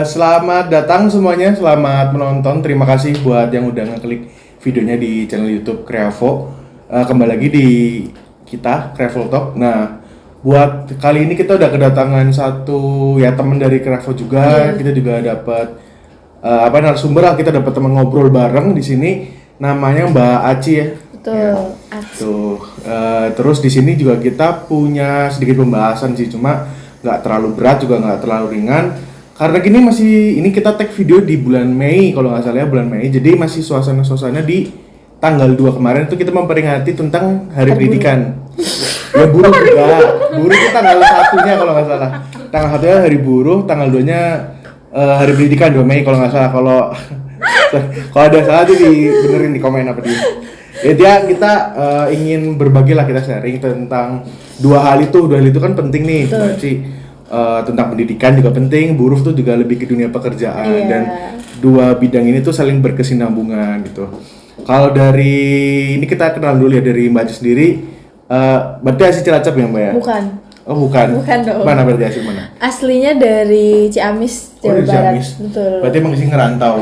Selamat datang semuanya, selamat menonton. Terima kasih buat yang udah ngeklik videonya di channel YouTube Kreavo. Kembali lagi di kita Kreavo Talk. Nah, buat kali ini kita udah kedatangan satu ya teman dari Kreavo juga. Kita juga dapat narasumber lah. Kita dapat teman ngobrol bareng di sini. Namanya Mbak Aci ya. Betul. Ya. Tuh. Terus di sini juga kita punya sedikit pembahasan sih, cuma nggak terlalu berat juga nggak terlalu ringan. Karena ini kita tag video di bulan Mei kalau nggak salah ya, bulan Mei. Jadi masih suasana di tanggal 2 kemarin itu kita memperingati tentang Hari Pendidikan. Ya buruh juga. Buruh itu tanggal 1-nya kalau nggak salah. Tanggal 1-nya Hari Buruh, tanggal 2-nya Hari Pendidikan 2 Mei kalau nggak salah. Kalau ada salah tuh dibenerin di komen apa dia. Ya kita ingin berbagi lah, kita sharing tentang dua hal itu kan penting nih, Mbak Ci. Tentang pendidikan juga penting, buruh tuh juga lebih ke dunia pekerjaan dan dua bidang ini tuh saling berkesinambungan gitu. Kalau dari ini kita kenal dulu ya dari Mbak Aci sendiri, berarti asli Cilacap ya Mbak ya? Bukan. Oh bukan. Bukan dong. Mana berarti asli mana? Aslinya dari Ciamis, Jawa Barat. Ciamis. Betul. Berarti emang sih ngerantau.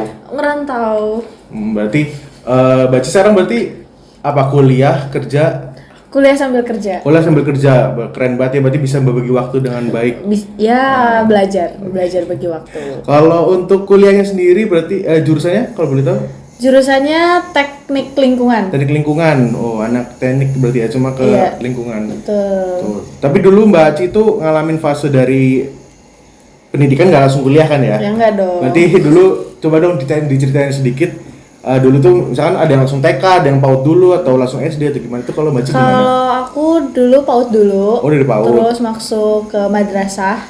Berarti Mbak Aci sekarang berarti apa kuliah kerja? kuliah sambil kerja. Kuliah sambil kerja, keren banget ya, berarti bisa berbagi waktu dengan baik. Belajar bagi waktu. Kalau untuk kuliahnya sendiri berarti jurusannya kalau boleh tahu? Jurusannya teknik lingkungan. Teknik lingkungan. Oh, anak teknik berarti ya, cuma ke lingkungan. Betul. Tuh. Tapi dulu Mbak Aci itu ngalamin fase dari pendidikan nggak langsung kuliah kan ya? Ya enggak dong. Berarti dulu coba dong diceritain sedikit. Dulu tuh misalkan ada yang langsung TK, ada yang PAUD dulu atau langsung SD atau gimana itu kalau Mbak Aci gimana? Kalau aku dulu PAUD dulu. Oh, dari PAUD. Terus masuk ke madrasah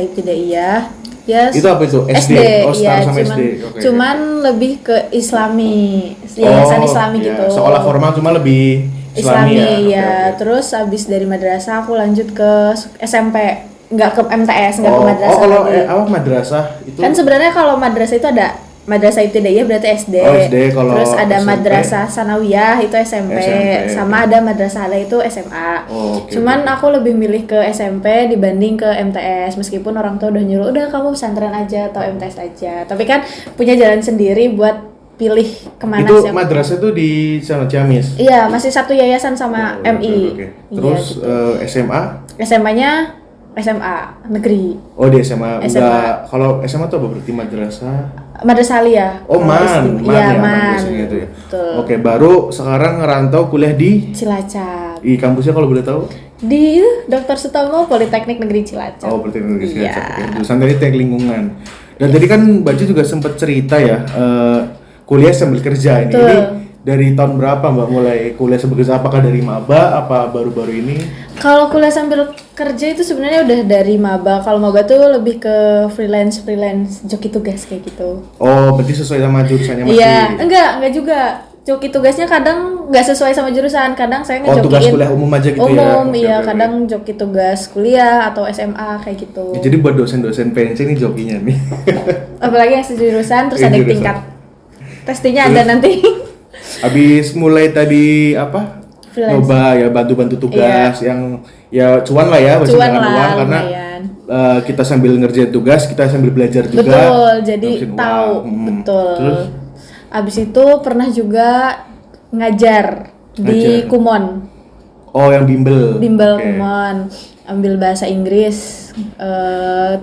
ibtidaiyah. Yes. Itu apa itu? SD. Oh, start sama SD. Okay. Cuman lebih ke Islami, yayasan Islami gitu. Sekolah formal cuma lebih Islami ya. Okay. Terus habis dari madrasah aku lanjut ke SMP. Enggak ke MTS, enggak ke madrasah. Oh, kalau madrasah itu kan sebenarnya kalau madrasah itu ada madrasah ibtidaiyah berarti SD. Oh, SD. Terus ada SMP. madrasah sanawiyah itu SMP. Sama ada madrasah aliyah itu SMA. Cuman aku lebih milih ke SMP dibanding ke MTS, meskipun orang tua udah nyuruh udah kamu pesantren aja atau MTS aja. Tapi kan punya jalan sendiri buat pilih kemana itu siapa. Madrasah itu di sana Ciamis? Iya, masih satu yayasan sama MI. Okay. Terus gitu. SMA-nya SMA negeri. Oh, di SMA. Enggak, kalau SMA tuh apa berarti Madrasah aliyah. Oh, Man itu ya. Oke, baru sekarang ngerantau kuliah di Cilacap. Di kampusnya kalau boleh tahu? Di Dr. Sutomo Politeknik Negeri Cilacap. Oh, Politeknik Negeri Cilacap. Oke. Jurusan tadi teknik lingkungan. Dan tadi kan Mbak Ci juga sempat cerita ya, kuliah sambil kerja ini. Betul. Ini dari tahun berapa Mbak mulai kuliah sambil kerja? Apakah dari maba apa baru-baru ini? Kalau kuliah sambil kerja itu sebenarnya udah dari maba. Kalau maba tuh lebih ke freelance joki tugas kayak gitu. Oh, berarti sesuai sama jurusannya masih? Iya, enggak juga. Joki tugasnya kadang nggak sesuai sama jurusan. Kadang saya ngejokiin. Oh, tugas kuliah umum aja gitu ya? Umum, iya. Kadang joki tugas kuliah atau SMA kayak gitu. Ya, jadi buat dosen-dosen PNC ini jokinya nih. Apalagi yang sejurusan terus ada tingkat testingnya ada nanti. Habis mulai tadi apa? Coba ya bantu-bantu tugas yang ya cuan lah ya, cuan lah, uang karena kita sambil ngerjain tugas, kita sambil belajar juga. Betul, jadi tahu. Betul. Terus abis itu pernah juga ngajar di Kumon. Oh, yang bimbel. Kumon, ambil bahasa Inggris.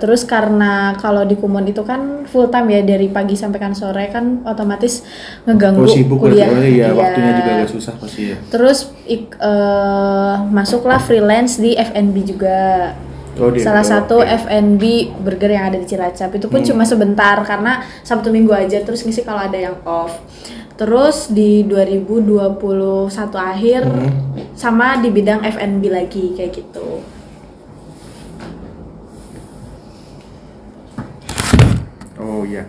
Terus karena kalau di Kumon itu kan full time ya, dari pagi sampai kan sore kan otomatis ngeganggu kuliah. Iya, waktunya juga agak susah pasti ya. Terus masuklah freelance di F&B juga. Salah satu F&B burger yang ada di Cilacap. Itu pun cuma sebentar karena Sabtu Minggu aja, terus ngisi kalau ada yang off. Terus di 2021 akhir sama di bidang F&B lagi kayak gitu. Oh iya.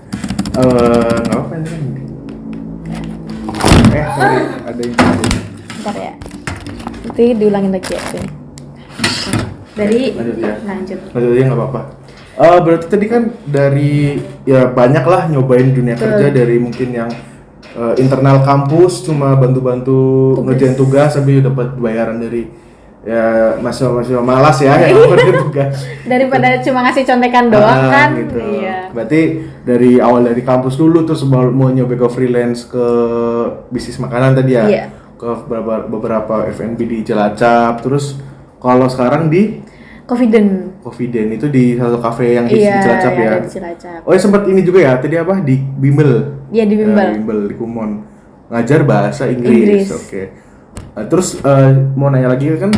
Nggak apa ini. Sorry, ada yang Bentar ya. Nanti diulangin lagi ya sini. Lanjut ya nggak apa-apa. Berarti tadi kan dari ya banyak lah nyobain dunia kerja, dari mungkin yang internal kampus cuma bantu-bantu ngerjain tugas sambil dapat bayaran dari ya masih malas ya yang ngerjain tugas. Daripada cuma ngasih contekan doang kan. Gitu. Iya. Berarti dari awal dari kampus dulu terus mau nyoba ke freelance ke bisnis makanan tadi ya. Iya. Ke beberapa F&B di Cilacap, terus kalau sekarang di Confident itu di satu kafe yang di Cilacap ya. Di Cilacap. Oh ya sempat ini juga ya tadi apa di Bimbel. Iya di Bimbel. Bimbel di Kumon. Ngajar bahasa Inggris. Oke. Terus mau nanya lagi kan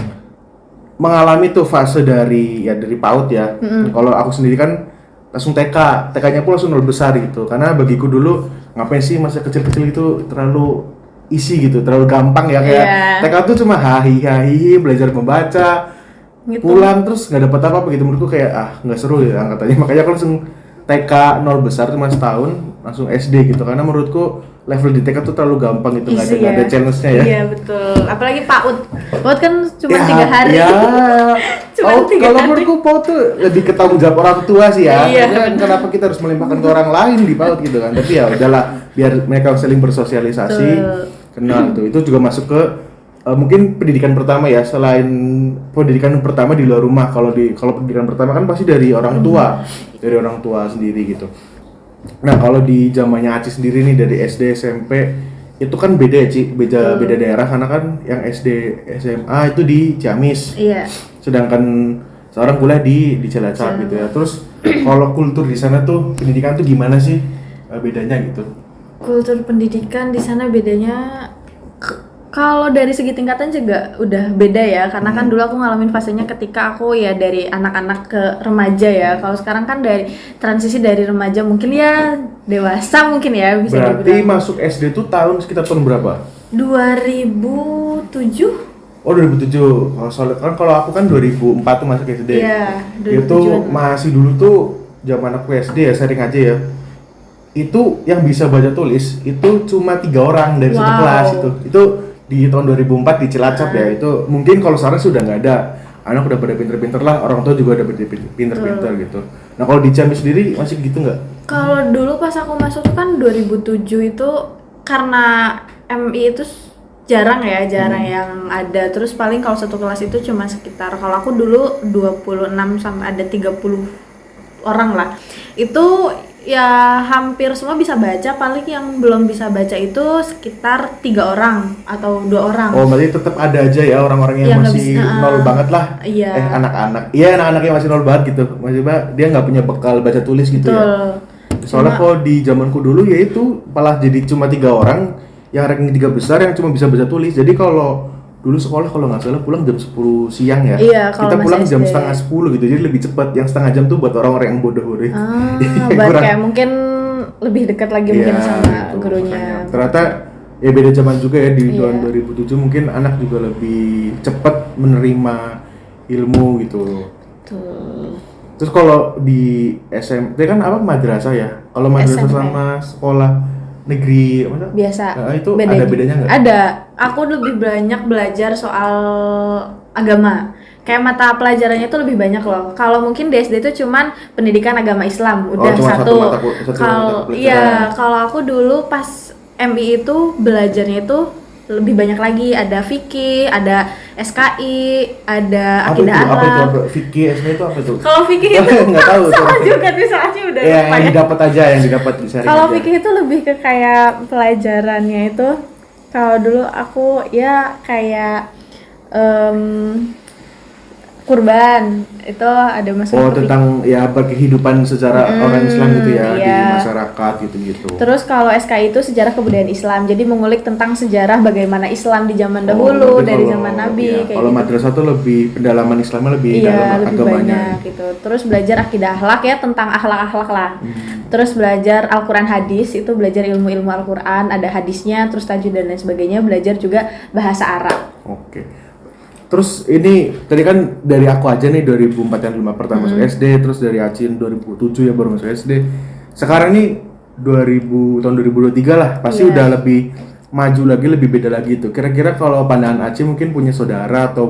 mengalami tuh fase dari PAUD ya. Kalau aku sendiri kan langsung TK. TK-nya pun langsung 0 besar gitu. Karena bagiku dulu ngapain sih masa kecil-kecil itu terlalu isi gitu, terlalu gampang ya kayak TK tuh cuma hahi belajar membaca. Gitu. Pulang terus nggak dapat apa-apa gitu, menurutku kayak nggak seru ya angkatannya, makanya aku langsung TK 0 besar cuma setahun langsung SD gitu, karena menurutku level di TK tuh terlalu gampang gitu, nggak ada challenge-nya ya. Iya betul, apalagi PAUD kan cuma 3 hari. Iya. Kalau menurutku PAUD tuh lebih ketanggung jawab orang tua sih ya. Kenapa kita harus melimpahkan ke orang lain di PAUD gitu kan? Tapi ya udahlah, biar mereka saling bersosialisasi, kenal tuh. Itu juga masuk ke mungkin pendidikan pertama ya, selain pendidikan pertama di luar rumah. Kalau pendidikan pertama kan pasti dari orang tua sendiri gitu. Nah kalau di zamannya Aci sendiri nih dari SD SMP itu kan beda ya Ci, beda daerah, karena kan yang SD SMA itu di Ciamis, sedangkan seorang kuliah di Cilacap gitu ya. Terus kalau kultur di sana tuh pendidikan tuh gimana sih bedanya gitu? Kultur pendidikan di sana bedanya kalau dari segi tingkatan juga udah beda ya, karena kan dulu aku ngalamin fasenya ketika aku ya dari anak-anak ke remaja ya. Kalau sekarang kan dari transisi dari remaja mungkin ya dewasa mungkin ya bisa dibilang. Berarti masuk SD tuh sekitar tahun berapa? 2007. Oh 2007. Soalnya kan kalau aku kan 2004 tuh masuk SD. Iya, 2007. Itu masih dulu tuh zaman aku SD ya, sering aja ya. Itu yang bisa baca tulis itu cuma 3 orang dari satu kelas itu. Itu di tahun 2004 di Cilacap ya. Itu mungkin kalau sekarang sudah nggak ada. Anak udah pada pinter-pinter lah, orang tua juga udah pinter-pinter gitu. Nah kalau di Ciamis sendiri masih gitu nggak? Kalau dulu pas aku masuk tuh kan 2007 itu karena MI itu jarang yang ada. Terus paling kalau satu kelas itu cuma sekitar, kalau aku dulu 26 sampai ada 30 orang lah. Itu ya hampir semua bisa baca, paling yang belum bisa baca itu sekitar 3 orang atau 2 orang. Oh berarti tetap ada aja ya orang-orang yang masih nol banget lah. Iya. Anak-anak yang masih nol banget gitu. Maksudnya dia nggak punya bekal baca tulis gitu. Betul. Ya. Soalnya kalau di zamanku dulu ya itu malah jadi cuma 3 orang yang ranking 3 besar yang cuma bisa baca tulis. Jadi kalau dulu sekolah kalau nggak salah pulang jam 10 siang ya. Iya, kita pulang jam setengah 10 gitu. Jadi lebih cepat. Yang setengah jam tuh buat orang-orang yang bodoh-bodoh. Kayak mungkin lebih dekat lagi mungkin sama gitu, gurunya. Makanya. Ternyata ya beda zaman juga ya di tahun 2007 mungkin anak juga lebih cepat menerima ilmu gitu. Betul. Terus kalau di SMP kan madrasah ya? Kalau madrasah sama sekolah negeri biasa itu ada bedanya nggak? Ada. Aku lebih banyak belajar soal agama. Kayak mata pelajarannya itu lebih banyak loh. Kalau mungkin di SD itu cuman pendidikan agama Islam udah satu. Kalau aku dulu pas MI itu belajarnya itu lebih banyak lagi, ada fikih, ada SKI, ada akidah akhlak. Apa itu? Fikih SKI itu apa itu? Kalau fikih itu nggak tahu. Sama juga nih soalnya udah lupa yang didapat aja, yang didapat sharing. Kalau fikih itu lebih ke kayak pelajarannya itu. Kalau dulu aku ya kayak kurban itu ada masalah. Tentang ya berkehidupan secara orang Islam gitu ya di masyarakat gitu. Terus kalau SKI itu sejarah kebudayaan Islam, jadi mengulik tentang sejarah bagaimana Islam di zaman dahulu dari zaman Nabi. Kalau madrasah tuh lebih pendalaman Islamnya lebih dalam lebih agamanya. Banyak gitu. Terus belajar akidah akhlak ya, tentang akhlak lah. Terus belajar Al-Quran hadis, itu belajar ilmu-ilmu Al-Quran, ada hadisnya, terus tajwid dan lain sebagainya. Belajar juga bahasa Arab. Oke. Terus ini tadi kan dari aku aja nih 2004 yang pertama masuk SD, terus dari Acin 2007 ya baru masuk SD. Sekarang nih tahun 2023 lah, pasti udah lebih maju lagi, lebih beda lagi tuh. Kira-kira kalau pandangan Acin mungkin punya saudara atau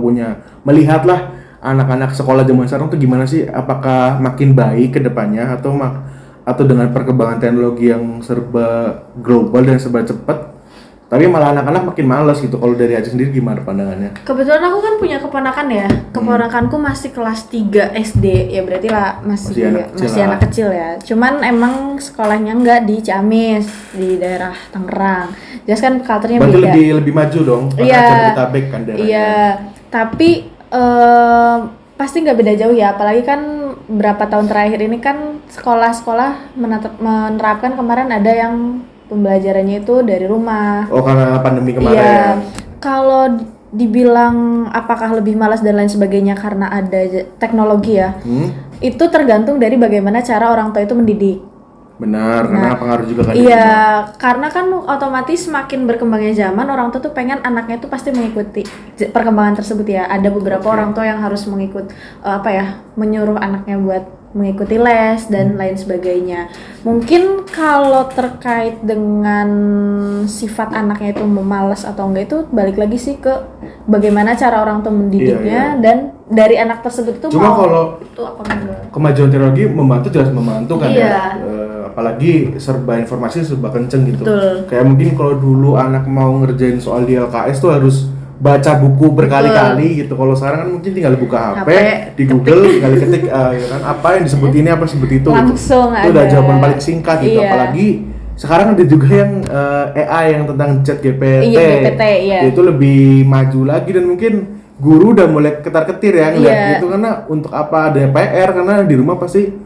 melihat lah anak-anak sekolah zaman sekarang tuh gimana sih? Apakah makin baik ke depannya atau dengan perkembangan teknologi yang serba global dan serba cepat, Tapi malah anak-anak makin males gitu. Kalau dari Aji sendiri gimana pandangannya? Kebetulan aku kan punya keponakan ya. Keponakanku masih kelas 3 SD. Ya berarti lah masih anak kecil ya. Cuman emang sekolahnya enggak di Ciamis, di daerah Tangerang. Jelas kan culture-nya beda. Berarti lebih maju dong. Iya. Jabodetabek kan daerahnya. Iya. Tapi pasti nggak beda jauh ya. Apalagi kan berapa tahun terakhir ini kan sekolah-sekolah menerapkan, kemarin ada yang pembelajarannya itu dari rumah. Oh, karena pandemi kemarin. Iya. Kalau dibilang apakah lebih malas dan lain sebagainya karena ada teknologi ya, itu tergantung dari bagaimana cara orang tua itu mendidik. Benar, karena pengaruh juga kan. Iya, karena kan otomatis semakin berkembangnya zaman, orang tua tuh pengen anaknya tuh pasti mengikuti perkembangan tersebut ya. Ada beberapa orang tua yang harus mengikut menyuruh anaknya buat mengikuti les dan lain sebagainya. Mungkin kalau terkait dengan sifat anaknya itu memalas atau enggak, itu balik lagi sih ke bagaimana cara orang tua mendidiknya dan dari anak tersebut itu cuma mau kalau itu apa enggak. Kemajuan teknologi membantu, jelas membantu kan Iya. ya. Apalagi serba informasi serba kenceng gitu. Betul. Kayak mungkin kalau dulu anak mau ngerjain soal di LKS tuh harus baca buku berkali-kali gitu. Kalau sekarang kan mungkin tinggal buka HP di Google, tinggal ketik ya kan, apa yang disebut ini, apa disebut itu langsung gitu. Itu udah jawaban paling singkat gitu. Iya. Apalagi sekarang ada juga yang AI yang tentang chat GPT. Iya, GPT, iya. Itu lebih maju lagi dan mungkin guru udah mulai ketar-ketir ya ngeliat Iya. gitu, karena untuk apa ada PR, karena di rumah pasti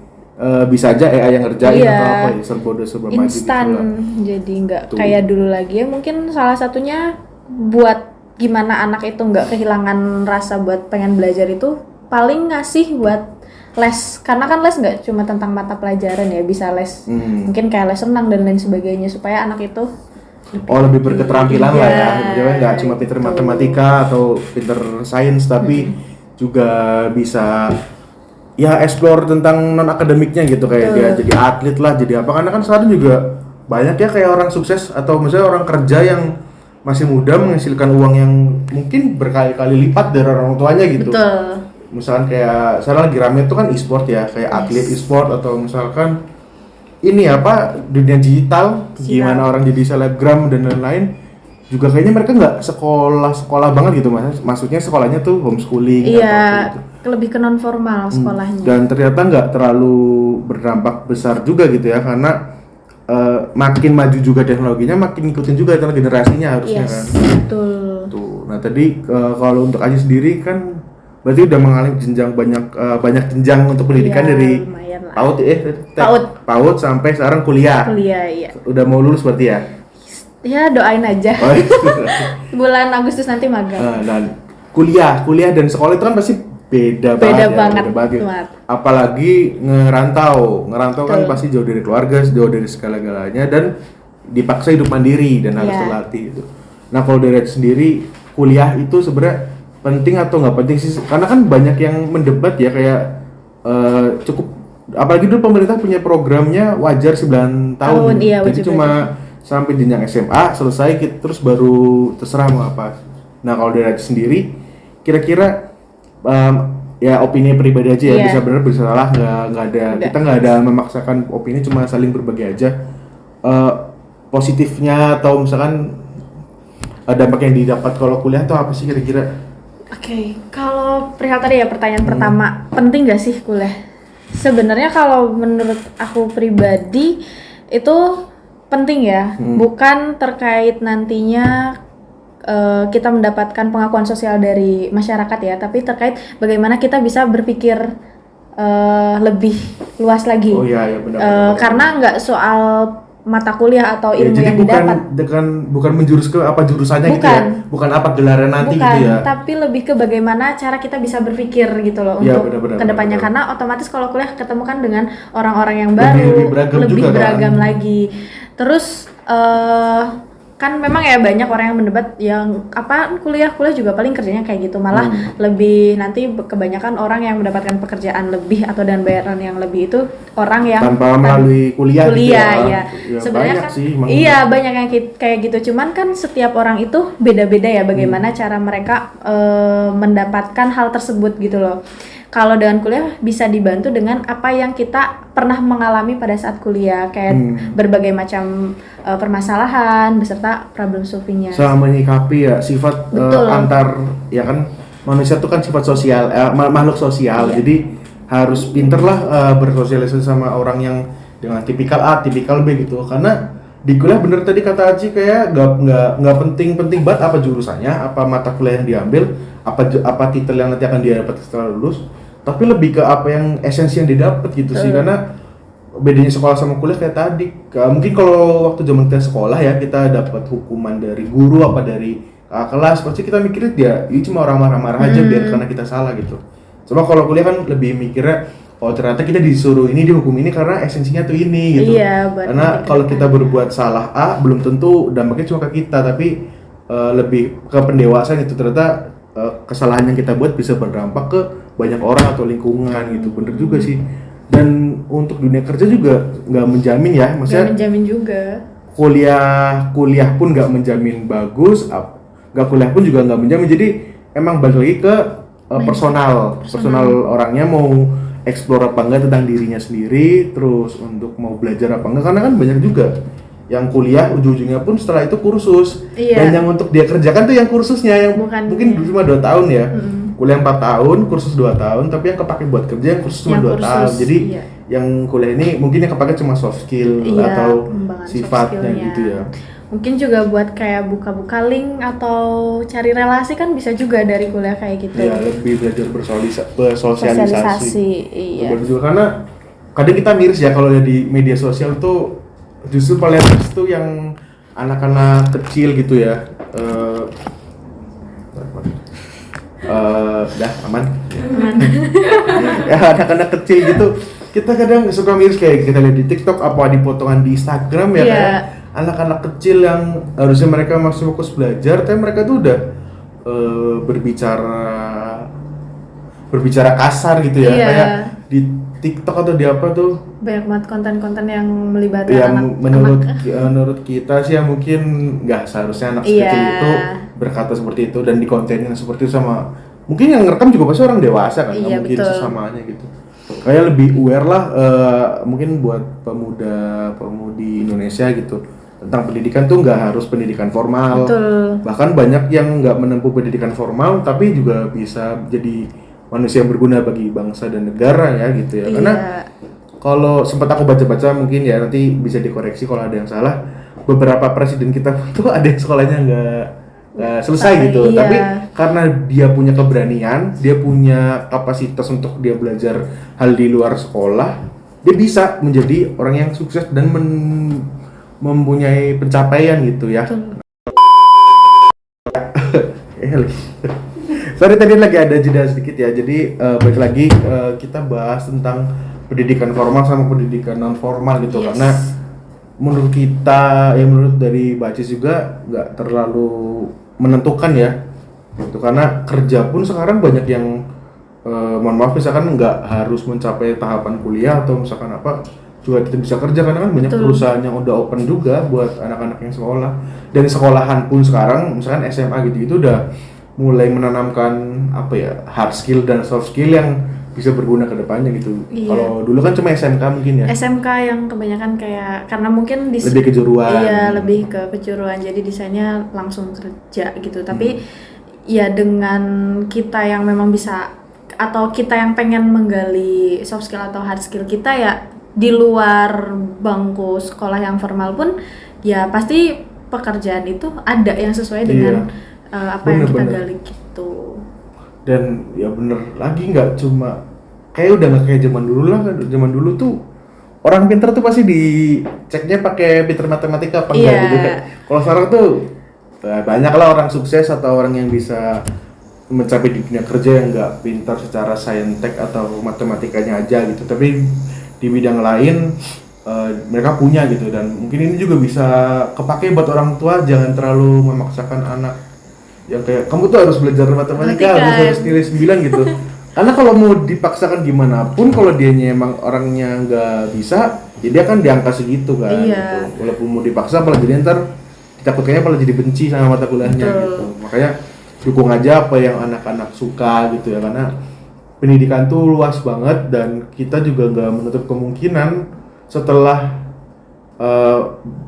bisa aja AI yang ngerjain Iya. atau apa ya, serba maju instan gitu lah. jadi nggak kayak dulu lagi ya. Mungkin salah satunya buat gimana anak itu nggak kehilangan rasa buat pengen belajar itu paling ngasih buat les, karena kan les nggak cuma tentang mata pelajaran ya, bisa les mungkin kayak les renang dan lain sebagainya supaya anak itu lebih berketerampilan lah ya. Jadi nggak cuma pinter gitu. matematika atau pinter sains, tapi juga bisa ya explore tentang non akademiknya gitu, kayak dia jadi atlet lah, jadi apa, karena kan sekarang juga banyak ya kayak orang sukses atau misalnya orang kerja yang masih muda menghasilkan uang yang mungkin berkali-kali lipat dari orang tuanya gitu. Betul. Misalkan kayak sekarang lagi rame itu kan e-sport ya, kayak atlet e-sport, atau misalkan ini apa dunia digital, gimana orang jadi selebgram dan lain-lain. Juga kayaknya mereka nggak sekolah banget gitu, maksudnya sekolahnya tuh homeschooling. Iya, gitu. lebih ke non formal sekolahnya. Dan ternyata nggak terlalu berdampak besar juga gitu ya, karena makin maju juga teknologinya, makin ngikutin juga generasinya harusnya kan. Betul. Tuh. Nah tadi kalau untuk Aji sendiri kan berarti udah mengalami jenjang banyak jenjang untuk pendidikan dari PAUD sampai sekarang kuliah. Iya. Udah mau lulus berarti ya? Ya doain aja. Oh, iya. Bulan Agustus nanti magang. Dan kuliah dan sekolah itu kan pasti beda banget. Apalagi ngerantau kan pasti jauh dari keluarga, jauh dari segala-galanya, dan dipaksa hidup mandiri dan harus terlatih gitu. Nah kalau dari sendiri, kuliah itu sebenarnya penting atau nggak penting sih? Karena kan banyak yang mendebat ya, kayak cukup, apalagi dulu pemerintah punya programnya wajar 9 tahun. Iya, jadi cuma sampai jenjang SMA selesai terus baru terserah mau apa. Nah kalau dari sendiri, kira-kira ya opini pribadi aja ya, bisa benar bisa salah, nggak ada, kita nggak ada memaksakan opini, cuma saling berbagi aja. Positifnya atau misalkan dampak yang didapat kalau kuliah tuh apa sih kira-kira? Oke, kalau perihal tadi ya pertanyaan pertama, penting nggak sih kuliah? Sebenarnya kalau menurut aku pribadi itu penting ya, bukan terkait nantinya kita mendapatkan pengakuan sosial dari masyarakat ya, tapi terkait bagaimana kita bisa berpikir lebih luas lagi. Oh iya benar. Karena nggak soal mata kuliah atau ilmu yang didapat. Bukan menjurus ke apa jurusannya gitu ya. Bukan apa gelarnya nanti gitu ya. Tapi lebih ke bagaimana cara kita bisa berpikir gitu loh untuk kedepannya. Karena otomatis kalau kuliah ketemu kan dengan orang-orang yang baru, lebih beragam lagi. Terus kan memang ya banyak orang yang mendebat yang apa kuliah juga paling kerjanya kayak gitu, malah lebih nanti kebanyakan orang yang mendapatkan pekerjaan lebih atau dan bayaran yang lebih itu orang yang tanpa melalui kuliah gitu ya. Sebenarnya kan sih, banyak yang kayak gitu, cuman kan setiap orang itu beda-beda ya bagaimana cara mereka mendapatkan hal tersebut gitu loh. kalau dengan kuliah bisa dibantu dengan apa yang kita pernah mengalami pada saat kuliah, kayak berbagai macam permasalahan beserta problem solvingnya. Sama menyikapi ya sifat antar, ya kan manusia tuh kan sifat sosial, makhluk sosial, jadi harus pinter lah bersosialisasi sama orang yang dengan tipikal A, tipikal B gitu. Karena di kuliah bener tadi kata Aji, kayak nggak penting banget apa jurusannya, apa mata kuliah yang diambil, apa titel yang nanti akan dia dapat setelah lulus, tapi lebih ke apa yang esensi yang didapat gitu sih. Karena bedanya sekolah sama kuliah kayak tadi, mungkin kalau waktu zaman kita sekolah ya kita dapat hukuman dari guru apa dari kelas, pasti kita mikirin dia ini cuma orang marah-marah aja biar karena kita salah gitu. Cuma kalau kuliah kan lebih mikirnya, oh ternyata kita disuruh ini, dihukum ini karena esensinya tuh ini gitu. Karena kalau kita berbuat salah A, belum tentu dampaknya cuma ke kita, tapi lebih ke pendewasaan itu. Ternyata kesalahan yang kita buat bisa berdampak ke banyak orang atau lingkungan gitu. Bener juga sih. Dan untuk dunia kerja juga nggak menjamin ya, maksudnya. Nggak menjamin juga. Kuliah pun nggak menjamin bagus, nggak kuliah pun juga nggak menjamin. Jadi emang balik lagi ke personal orangnya mau explore apa enggak tentang dirinya sendiri, terus untuk mau belajar apa enggak, karena kan banyak juga yang kuliah ujung-ujungnya pun setelah itu kursus. Dan yang untuk dia kerjakan tuh yang kursusnya yang mungkin cuma 2 tahun ya. Kuliah 4 tahun, kursus 2 tahun, tapi yang kepake buat kerja yang kursus cuma 2 tahun. Jadi yang kuliah ini mungkin yang kepake cuma soft skill atau sifatnya gitu ya. Mungkin juga buat kayak buka-buka link atau cari relasi kan bisa juga dari kuliah kayak gitu. Iya, lebih belajar bersosialisasi. Iya. Juga karena kadang kita miris ya kalau di media sosial tuh justru paling tuh yang anak-anak kecil gitu ya. Aman. Ya, anak-anak kecil gitu. Kita kadang suka miris kayak kita lihat di TikTok apa di potongan di Instagram ya, kayak anak-anak kecil yang harusnya mereka masih fokus belajar, tapi mereka tuh udah berbicara kasar gitu ya, kayak di TikTok atau di apa tuh banyak banget konten-konten yang melibatkan menurut kita sih ya mungkin nggak seharusnya anak kecil itu berkata seperti itu dan di kontennya seperti itu. Sama mungkin yang ngerekam juga pasti orang dewasa kan, nggak mungkin sesamanya gitu. Kayak lebih aware lah mungkin buat pemuda-pemudi Indonesia gitu tentang pendidikan tuh nggak harus pendidikan formal. Bahkan banyak yang nggak menempuh pendidikan formal tapi juga bisa jadi manusia yang berguna bagi bangsa dan negara ya gitu ya. Karena kalau sempat aku baca-baca, mungkin ya nanti bisa dikoreksi kalau ada yang salah, beberapa presiden kita tuh ada yang sekolahnya nggak selesai gitu. Tapi karena dia punya keberanian, dia punya kapasitas untuk dia belajar hal di luar sekolah, dia bisa menjadi orang yang sukses dan mempunyai pencapaian gitu ya. Sorry tadi lagi ada jeda sedikit ya. Jadi balik lagi kita bahas tentang pendidikan formal sama pendidikan non formal gitu. Karena menurut kita, ya menurut dari Bacis juga nggak terlalu menentukan ya. Gitu. Karena kerja pun sekarang banyak yang mohon maaf misalkan nggak harus mencapai tahapan kuliah atau misalkan apa juga kita bisa kerja, karena kan banyak perusahaan yang udah open juga buat anak-anak yang sekolah. Dan sekolahan pun sekarang misalkan SMA gitu itu udah mulai menanamkan apa ya, hard skill dan soft skill yang bisa berguna ke depannya gitu. Kalau dulu kan cuma SMK mungkin ya. SMK yang kebanyakan kayak karena mungkin lebih kejuruan. Iya, lebih ke kejuruan. Jadi desainnya langsung kerja gitu. Tapi ya dengan kita yang memang bisa atau kita yang pengen menggali soft skill atau hard skill kita ya di luar bangku sekolah yang formal pun ya pasti pekerjaan itu ada yang sesuai dengan apa yang kita gali gitu. Dan ya bener lagi, nggak cuma kayak udah nggak kayak zaman dulu lah. Zaman dulu tuh orang pintar tuh pasti diceknya pakai pintar matematika apa enggak gitu kan. Kalau sekarang tuh banyak lah orang sukses atau orang yang bisa mencapai di dunia kerja yang nggak pintar secara saintek atau matematikanya aja gitu, tapi di bidang lain mereka punya gitu. Dan mungkin ini juga bisa kepake buat orang tua, jangan terlalu memaksakan anak yang kayak kamu tuh harus belajar matematika harus nilai 9 gitu. Karena kalau mau dipaksakan gimana pun, kalau dianya emang orangnya nggak bisa, ya dia kan di angka segitu kan. Gitu. Walaupun mau dipaksa, apalagi jadi ntar takutnya malah jadi benci sama mata kuliahnya gitu. Makanya dukung aja apa yang anak-anak suka gitu ya, karena pendidikan tuh luas banget dan kita juga nggak menutup kemungkinan setelah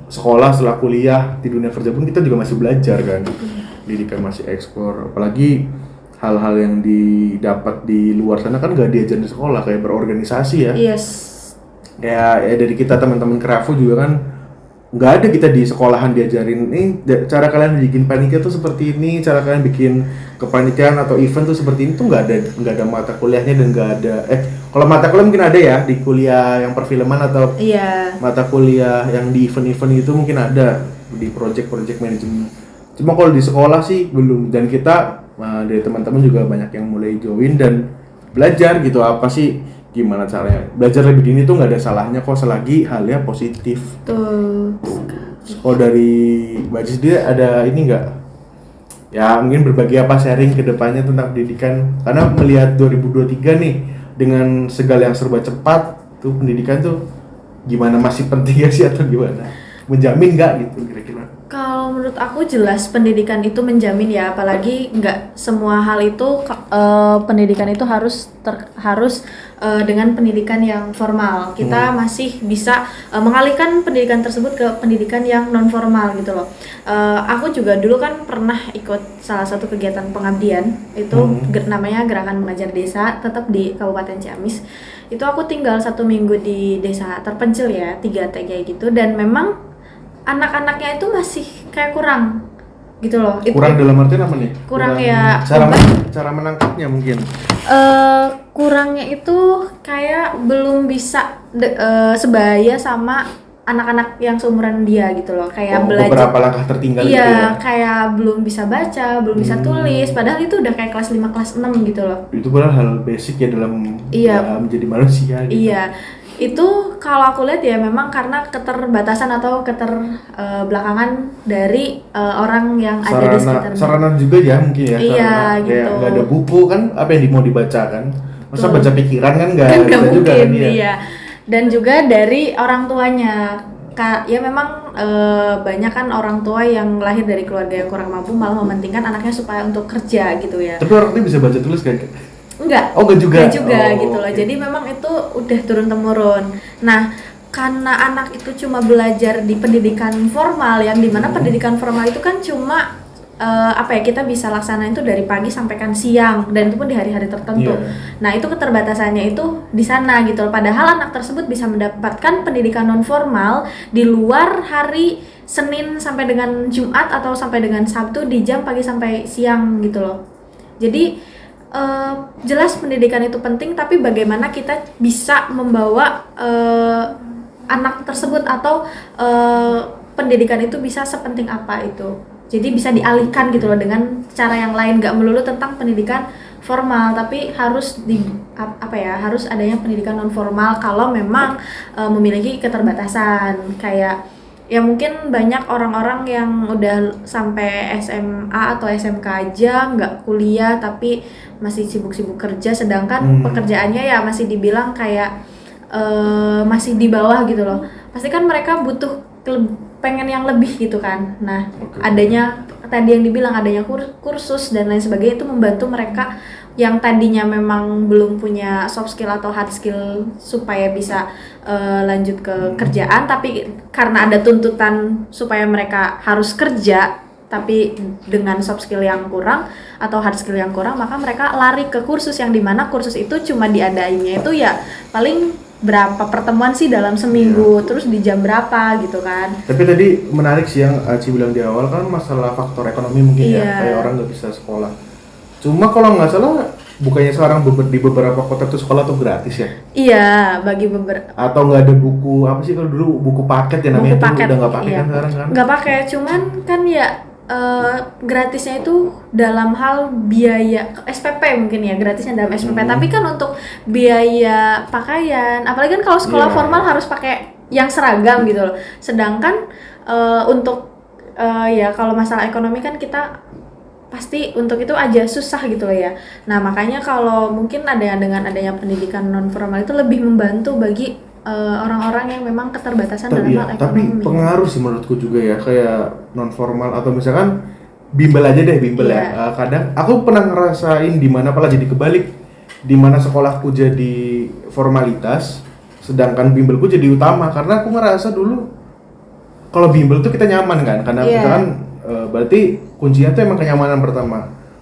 sekolah, setelah kuliah, di dunia kerja pun kita juga masih belajar kan. Pendidikan masih ekspor, apalagi hal-hal yang didapat di luar sana kan nggak diajarin di sekolah, kayak berorganisasi ya. Yes. Kayak ya dari kita teman-teman Krafu juga kan nggak ada kita di sekolahan diajarin cara kalian bikin panitia tuh seperti ini, cara kalian bikin kepanitiaan atau event tuh seperti ini, tuh nggak ada mata kuliahnya dan nggak ada kalau mata kuliah mungkin ada ya di kuliah yang perfilman atau mata kuliah yang di event-event itu mungkin ada di project manajemen. Cuma kalau di sekolah sih belum, dan kita dari teman-teman juga banyak yang mulai join dan belajar gitu apa sih gimana caranya belajar lebih dini tuh nggak ada salahnya kok selagi halnya positif. Tuh. Kalau dari Mbak Cis dia ada ini nggak? Ya mungkin berbagi apa sharing kedepannya tentang pendidikan, karena melihat 2023 nih dengan segala yang serba cepat tuh pendidikan tuh gimana, masih penting ya sih atau gimana? Menjamin nggak gitu kira-kira? Kalau menurut aku jelas pendidikan itu menjamin ya, apalagi nggak semua hal itu pendidikan itu harus dengan pendidikan yang formal. Kita masih bisa mengalihkan pendidikan tersebut ke pendidikan yang non formal gitu loh. Aku juga dulu kan pernah ikut salah satu kegiatan pengabdian itu namanya Gerakan Mengajar Desa, tetap di Kabupaten Ciamis. Itu aku tinggal 1 minggu di desa terpencil ya, 3T kayak gitu, dan memang anak-anaknya itu masih kayak kurang gitu loh. Kurang dalam artian apa nih? Kurang ya cara menangkapnya mungkin. Kurangnya itu kayak belum bisa sebaya sama anak-anak yang seumuran dia gitu loh, kayak belajar beberapa langkah tertinggal gitu iya, ya. kayak belum bisa baca, belum bisa tulis, padahal itu udah kayak kelas 5, kelas 6 gitu loh. Itu padahal hal basic ya dalam menjadi manusia gitu. Iya. Itu kalau aku lihat ya memang karena keterbatasan atau keterbelakangan dari orang yang ada di sekitar. Sarana juga ya mungkin ya. Iya gitu. Nggak ada buku kan, apa yang mau dibaca kan? Masa baca pikiran kan nggak bisa mungkin, juga kan ya. Iya. Dan juga dari orang tuanya. Ya memang banyak kan orang tua yang lahir dari keluarga yang kurang mampu malah mementingkan anaknya supaya untuk kerja gitu ya. Tapi orang tua bisa baca tulis kan? Enggak juga gitu loh. Jadi memang itu udah turun temurun. Nah, karena anak itu cuma belajar di pendidikan formal, yang dimana pendidikan formal itu kan cuma kita bisa laksanain itu dari pagi sampai kan siang, dan itu pun di hari-hari tertentu. Nah, itu keterbatasannya itu di sana gitu loh. Padahal anak tersebut bisa mendapatkan pendidikan non formal di luar hari Senin sampai dengan Jumat atau sampai dengan Sabtu di jam pagi sampai siang gitu loh. Jadi jelas pendidikan itu penting, tapi bagaimana kita bisa membawa anak tersebut atau pendidikan itu bisa sepenting apa itu. Jadi bisa dialihkan gitu loh dengan cara yang lain, nggak melulu tentang pendidikan formal, tapi harus harus adanya pendidikan non formal kalau memang memiliki keterbatasan. Kayak ya mungkin banyak orang-orang yang udah sampai SMA atau SMK aja nggak kuliah tapi masih sibuk-sibuk kerja, sedangkan pekerjaannya ya masih dibilang kayak masih di bawah gitu loh. Pasti kan mereka butuh pengen yang lebih gitu kan. Nah, adanya tadi yang dibilang adanya kursus dan lain sebagainya itu membantu mereka yang tadinya memang belum punya soft skill atau hard skill supaya bisa lanjut ke kerjaan, tapi karena ada tuntutan supaya mereka harus kerja tapi dengan soft skill yang kurang atau hard skill yang kurang, maka mereka lari ke kursus yang dimana kursus itu cuma diadainnya itu ya paling berapa pertemuan sih dalam seminggu, terus di jam berapa gitu kan. Tapi tadi menarik sih yang Ci bilang di awal kan masalah faktor ekonomi mungkin ya, kayak orang nggak bisa sekolah. Cuma kalau nggak salah bukannya sekarang di beberapa kota tuh sekolah tuh gratis ya? Iya, bagi beberapa. Atau nggak ada buku apa sih kalau dulu buku paket ya namanya, itu udah nggak pakai kan sekarang kan? Nggak pakai, cuman kan ya gratisnya itu dalam hal biaya SPP mungkin ya, gratisnya dalam SPP. Tapi kan untuk biaya pakaian, apalagi kan kalau sekolah formal harus pakai yang seragam gitu loh. Sedangkan untuk ya kalau masalah ekonomi kan kita pasti untuk itu aja susah gitu loh ya. Nah makanya kalau mungkin dengan adanya pendidikan non formal itu lebih membantu bagi orang-orang yang memang keterbatasan dalam hal ekonomi. Tapi pengaruh sih menurutku juga ya, kayak non formal atau misalkan bimbel aja deh, bimbel ya. Kadang aku pernah ngerasain di mana, apalagi jadi kebalik. di mana sekolahku jadi formalitas, sedangkan bimbelku jadi utama. Karena aku ngerasa dulu kalau bimbel tuh kita nyaman kan, karena kita kan berarti kuncinya tuh emang kenyamanan pertama.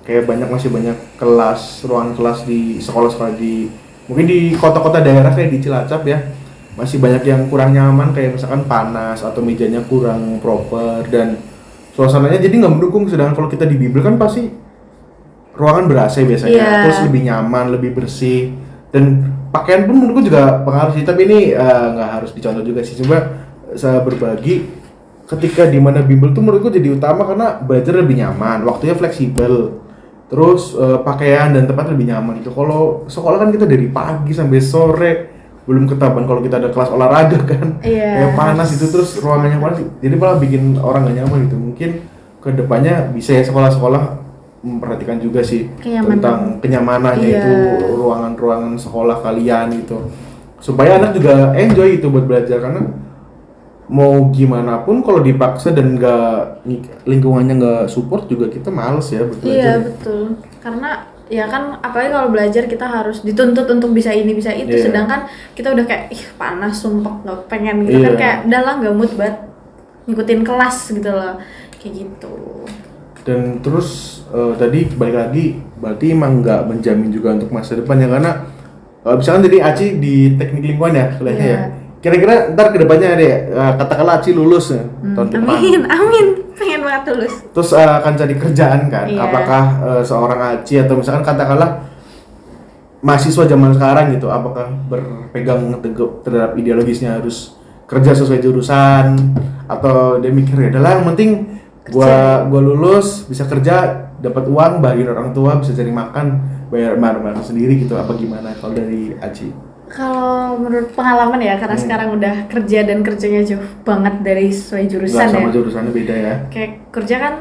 Kayak masih banyak kelas, ruangan kelas di sekolah-sekolah di mungkin di kota-kota daerah kayak di Cilacap ya, masih banyak yang kurang nyaman, kayak misalkan panas atau mejanya kurang proper dan suasananya jadi nggak mendukung. Sedangkan kalau kita di bimbel kan pasti ruangan ber-AC biasanya, terus lebih nyaman, lebih bersih, dan pakaian pun menurutku juga pengaruh sih. Tapi ini nggak harus dicontoh juga sih, coba saya berbagi ketika di mana bimbel tuh menurutku jadi utama karena belajar lebih nyaman, waktunya fleksibel, terus pakaian dan tempat lebih nyaman itu. Kalau sekolah kan kita dari pagi sampai sore, belum ketahuan kalau kita ada kelas olahraga kan, kayak panas itu, terus ruangannya panas, jadi malah bikin orang gak nyaman gitu. Mungkin kedepannya bisa ya sekolah-sekolah memperhatikan juga sih tentang kenyamanannya itu ruangan-ruangan sekolah kalian gitu, supaya anak juga enjoy itu buat belajar. Karena mau gimana pun kalau dipaksa dan lingkungannya nggak support juga kita males ya buat belajar. Iya betul, karena ya kan apalagi kalau belajar kita harus dituntut untuk bisa ini bisa itu, sedangkan kita udah kayak panas sumpah nggak pengen gitu kan, kayak udah lah nggak mood banget ngikutin kelas gitu loh, kayak gitu. Dan terus tadi balik lagi, berarti emang nggak menjamin juga untuk masa depan ya, karena misalkan jadi Aci di teknik lingkungan ya kelihatannya ya. Kira-kira ntar kedepannya deh, katakanlah Aci lulus ya, tahun depan. Amin, pengen banget lulus. Terus akan cari kerjaan kan, apakah seorang Aci atau misalkan katakanlah mahasiswa zaman sekarang gitu, apakah berpegang teguh terhadap ideologisnya harus kerja sesuai jurusan, atau dia mikir ya adalah yang penting gua lulus bisa kerja, dapat uang, bagian orang tua, bisa cari makan, bayar barang-barang sendiri gitu, apa gimana kalau dari Aci? Kalau menurut pengalaman ya, karena sekarang udah kerja dan kerjanya jauh banget dari sesuai jurusan. Sama jurusannya beda ya. Kayak kerja kan,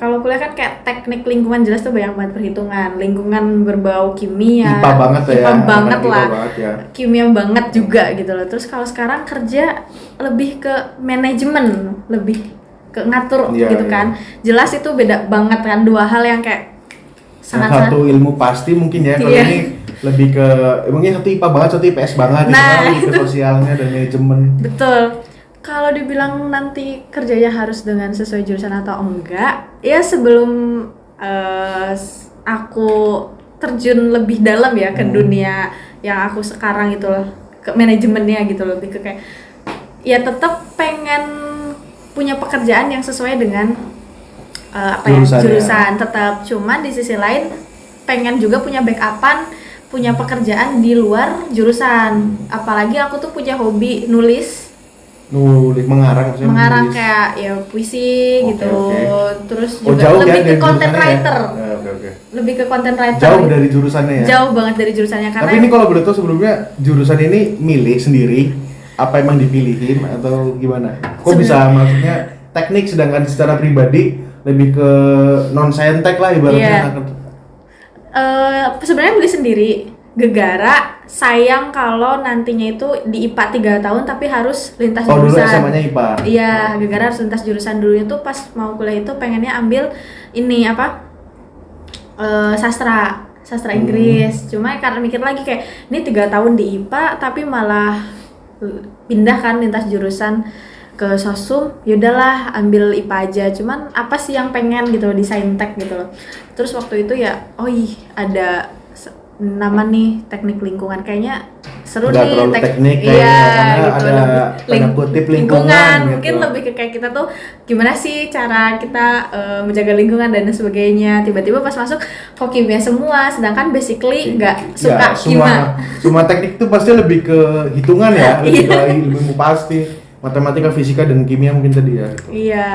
kalau kuliah kan kayak teknik lingkungan jelas tuh banyak banget perhitungan, lingkungan berbau kimia. IPA banget ya. IPA banget lah. Ya. Kimia banget juga gitu loh. Terus kalau sekarang kerja lebih ke manajemen, lebih ke ngatur gitu kan. Jelas itu beda banget kan, dua hal yang kayak sangat satu ilmu pasti mungkin ya, kalau ini lebih ke mungkin satu IPA banget, satu IPS banget, lebih ke sosialnya dan manajemen. Betul. Kalau dibilang nanti kerjanya harus dengan sesuai jurusan atau enggak, ya sebelum aku terjun lebih dalam ya ke dunia yang aku sekarang itu loh, ke manajemennya gitu, lebih ke kayak ya tetap pengen punya pekerjaan yang sesuai dengan jurusan tetap. Cuman di sisi lain pengen juga punya backupan, punya pekerjaan di luar jurusan. Apalagi aku tuh punya hobi nulis mengarang nulis. Kayak ya puisi gitu. Terus juga lebih ke content writer. Lebih ke content writer. Jauh dari jurusannya ya. Jauh banget dari jurusannya. Karena tapi ini kalau boleh tahu sebelumnya, jurusan ini milih sendiri apa emang dipilihin atau gimana? Kok bisa maksudnya teknik, sedangkan secara pribadi lebih ke non saintek lah ibaratnya. Sebenarnya milih sendiri, gegara sayang kalau nantinya itu di IPA 3 tahun tapi harus lintas jurusan. Dulu SMA-nya IPA. Iya, gegara harus lintas jurusan. Dulunya tuh pas mau kuliah itu pengennya ambil ini sastra Inggris. Cuma karena mikir lagi kayak ini 3 tahun di IPA tapi malah pindah kan lintas jurusan ke sosum, yaudahlah ambil IPA aja. Cuman apa sih yang pengen gitu loh, di saintek gitu loh. Terus waktu itu ya ada nama nih teknik lingkungan, kayaknya seru nggak nih teknik karena gitu, ada tanda kutip lingkungan gitu. Mungkin lebih ke kayak kita tuh gimana sih cara kita menjaga lingkungan dan sebagainya. Tiba-tiba pas masuk kok kimia semua, sedangkan basically nggak suka kimia. Semua teknik tuh pasti lebih ke hitungan ya, lebih ke ilmu pasti, matematika, fisika dan kimia mungkin tadi ya gitu. Iya.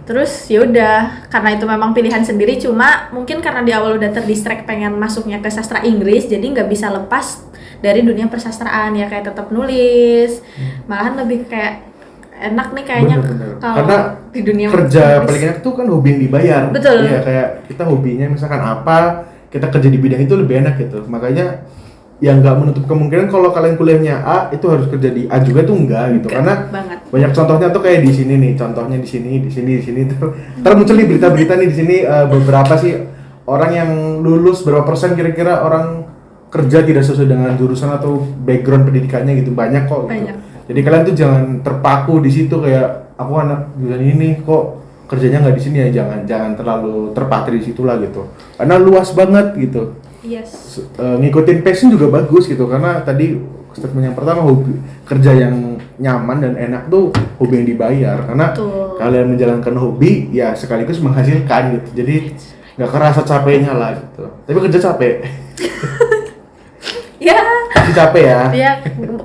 Terus ya udah, karena itu memang pilihan sendiri, cuma mungkin karena di awal udah terdistract pengen masuknya ke sastra Inggris, jadi nggak bisa lepas dari dunia persastraan ya, kayak tetap nulis. Malahan lebih kayak enak nih kayaknya kalau di dunia kerja paling enak tuh kan hobi yang dibayar. Betul. Iya, kayak kita hobinya misalkan apa, kita kerja di bidang itu lebih enak gitu. Makanya yang nggak menutup kemungkinan kalau kalian kuliahnya A itu harus kerja di A juga tuh enggak gitu, karena banyak contohnya tuh kayak di sini nih, contohnya di sini tuh. Ntar muncul nih berita-berita nih di sini beberapa sih orang yang lulus berapa persen kira-kira orang kerja tidak sesuai dengan jurusan atau background pendidikannya gitu, banyak kok gitu. Banyak. Jadi kalian tuh jangan terpaku di situ kayak aku anak jurusan ini kok kerjanya nggak di sini ya, jangan terlalu terpatri di situ lah gitu. Karena luas banget gitu. Yes. Ngikutin passion juga bagus gitu, karena tadi statement yang pertama, hobi kerja yang nyaman dan enak tuh hobi yang dibayar, karena Betul. kalian menjalankan hobi ya sekaligus menghasilkan gitu, jadi nggak kerasa capeknya lah gitu. Tapi kerja capek. Ya. Masih capek ya. Dia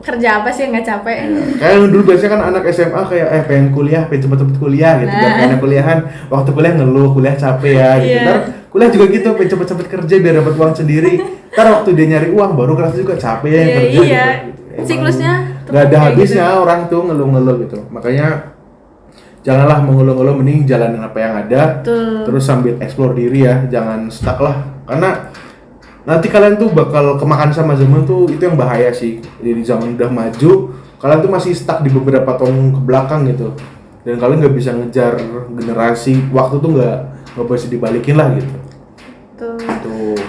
kerja apa sih yang nggak capek? Kayak dulu biasanya kan anak SMA kayak pengen kuliah, pengen cepet-cepet kuliah gitu. Gak kayak anak kuliahan, waktu kuliah ngeluh, kuliah capek ya gitu. Ntar kuliah juga gitu, pengen cepet-cepet kerja biar dapat uang sendiri. Ntar waktu dia nyari uang baru kerasa juga capek ya kerja Iya. gitu. Siklusnya Gak ada kayak habisnya gitu. orang tuh ngeluh-ngeluh gitu. Makanya janganlah mengeluh-ngeluh, mending jalanin apa yang ada. Betul. Terus sambil explore diri ya, jangan stuck lah. Karena nanti kalian tuh bakal kemakan sama zaman tuh, itu yang bahaya sih. Jadi zaman udah maju, kalian tuh masih stuck di beberapa tahun ke belakang gitu. Dan kalian nggak bisa ngejar generasi, waktu tuh nggak bisa dibalikin lah gitu. Tuh. Tuh.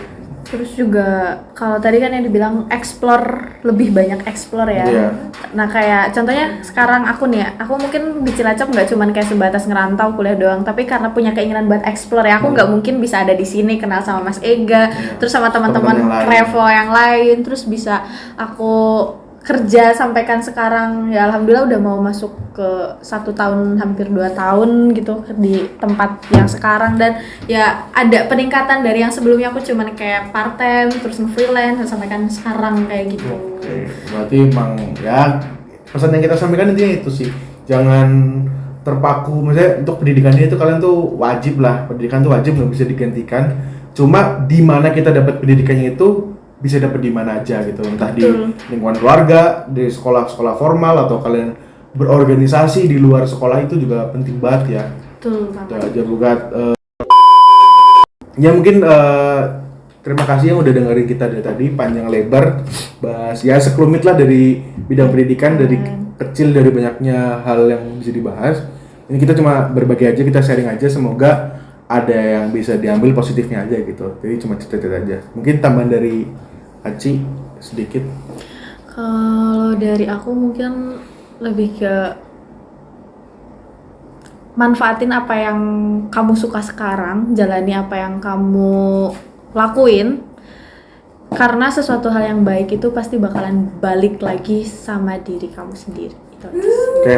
Terus juga kalau tadi kan yang dibilang explore, lebih banyak explore ya. Iya. Nah kayak contohnya sekarang aku nih ya, aku mungkin di Cilacap nggak cuman kayak sebatas ngerantau kuliah doang, tapi karena punya keinginan buat explore ya, aku nggak mungkin bisa ada di sini kenal sama Mas Ega, terus sama teman-teman Teman-teman yang lain. Revo yang lain, terus bisa aku kerja sampaikan sekarang ya alhamdulillah udah mau masuk ke 1 tahun hampir 2 tahun gitu di tempat yang sekarang, dan ya ada peningkatan dari yang sebelumnya aku cuman kayak part time terus nge-freelance dan sampaikan sekarang kayak gitu. Oke, berarti emang ya pesan yang kita sampaikan intinya itu sih, jangan terpaku. Maksudnya untuk pendidikannya itu kalian tuh wajib lah, pendidikan tuh wajib, nggak bisa digantikan. Cuma di mana kita dapat pendidikannya itu bisa dapat di mana aja gitu, entah di lingkungan keluarga, di sekolah-sekolah formal, atau kalian berorganisasi di luar sekolah, itu juga penting banget ya. Betul Itu banget. aja buat ya mungkin terima kasih yang udah dengerin kita dari tadi panjang lebar, bahas ya sekelumit lah dari bidang pendidikan, dari kecil, dari banyaknya hal yang bisa dibahas. Ini kita cuma berbagi aja, kita sharing aja, semoga ada yang bisa diambil positifnya aja gitu. Jadi cuma cerita-cerita aja. Mungkin tambahan dari Aci sedikit. Kalau dari aku mungkin lebih ke manfaatin apa yang kamu suka sekarang, jalani apa yang kamu lakuin, karena sesuatu hal yang baik itu pasti bakalan balik lagi sama diri kamu sendiri. Itu aja. Oke,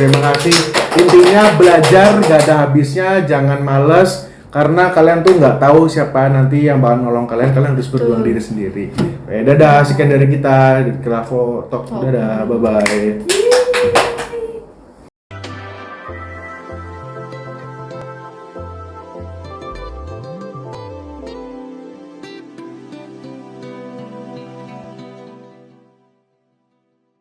terima kasih. Intinya belajar gak ada habisnya, jangan males. Karena kalian tuh nggak tahu siapa nanti yang bakal nolong kalian harus berjuang diri sendiri. Dadah, sekian dari kita di Kravo Talk. Dadah, bye-bye.